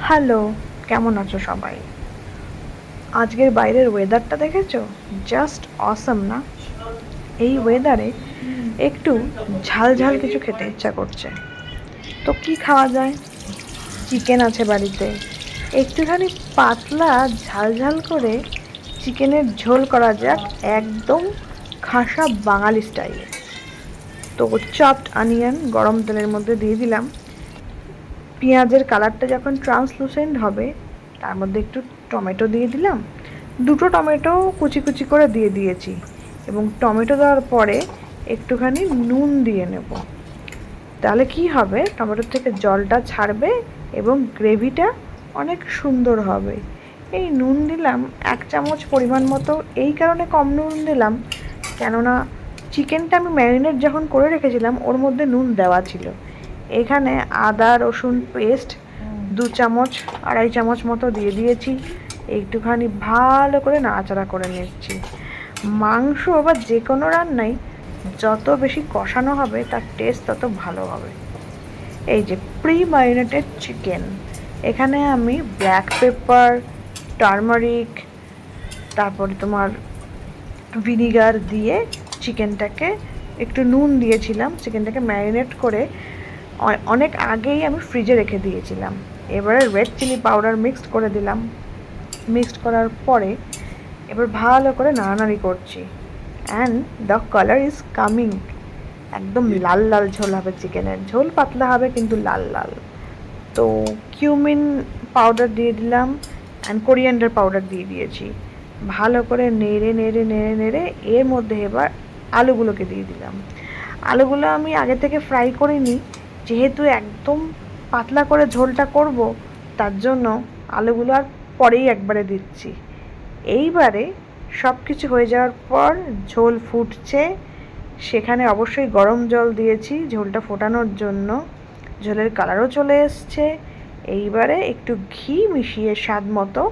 Hello, কেমন আছো সবাই? আজকের বাইরের ওয়েদারটা দেখেছো? জাস্ট অসম না? এই ওয়েদারে একটু ঝাল ঝাল কিছু খেতে ইচ্ছা করছে। তো কি খাওয়া যায়? চিকেন আছে বাড়িতে। একটুখানি পাতলা ঝাল ঝাল করে চিকেনের ঝোল করা যাক, একদম খাসা বাঙালি স্টাইলে। তো চপড অনিয়ন গরম তেলের মধ্যে দিয়ে দিলাম। পেঁয়াজের কালারটা যখন ট্রান্সলুসেন্ট হবে, তার মধ্যে একটু টমেটো দিয়ে দিলাম। দুটো টমেটো কুচি কুচি করে দিয়ে দিয়েছি, এবং টমেটো দেওয়ার পরে একটুখানি নুন দিয়ে নেব। তাহলে কি হবে, টমেটোর থেকে জলটা ছাড়বে এবং গ্রেভিটা অনেক সুন্দর হবে। এই নুন দিলাম 1 চামচ পরিমাণ মতো। এই কারণে কম নুন দিলাম, কেননা চিকেনটা আমি ম্যারিনেট যখন করে রেখেছিলাম ওর মধ্যে নুন দেওয়া ছিল। এখানে আদা রসুন পেস্ট 2 চামচ 2.5 চামচ মতো দিয়ে দিয়েছি। একটুখানি ভালো করে নাড়াচাড়া করে নিচ্ছি। মাংস বা যে কোনো রান্নাই যত বেশি কষানো হবে তার টেস্ট তত ভালো হবে। এই যে প্রি ম্যারিনেটেড চিকেন, এখানে আমি ব্ল্যাক পেপার, টারমারিক, তারপরে তোমার ভিনিগার দিয়ে চিকেনটাকে, একটু নুন দিয়েছিলাম, চিকেনটাকে ম্যারিনেট করে অনেক আগেই আমি ফ্রিজে রেখে দিয়েছিলাম। এবারে রেড চিলি পাউডার মিক্সড করে দিলাম। মিক্সড করার পরে এবার ভালো করে নাড়ানাড়ি করছি। And the colour is coming. একদম লাল লাল ঝোল হবে চিকেনের। ঝোল পাতলা হবে কিন্তু লাল লাল। তো কিউমিন পাউডার দিয়ে দিলাম, অ্যান্ড কোরিয়ান্ডার পাউডার দিয়ে দিয়েছি। ভালো করে নেড়ে নেড়ে নেড়ে নেড়ে এর মধ্যে এবার আলুগুলোকে দিয়ে দিলাম। আলুগুলো আমি আগে থেকে ফ্রাই করিনি, যেহেতু একদম পাতলা করে ঝোলটা করব, তার জন্য আলুগুলো আর পরেই একবারে দিচ্ছি। এইবারে সব কিছু হয়ে যাওয়ার পর ঝোল ফুটছে, সেখানে অবশ্যই গরম জল দিয়েছি ঝোলটা ফোটানোর জন্য। ঝোলের কালারও চলে এসছে। এইবারে একটু ঘি মিশিয়ে স্বাদ মতো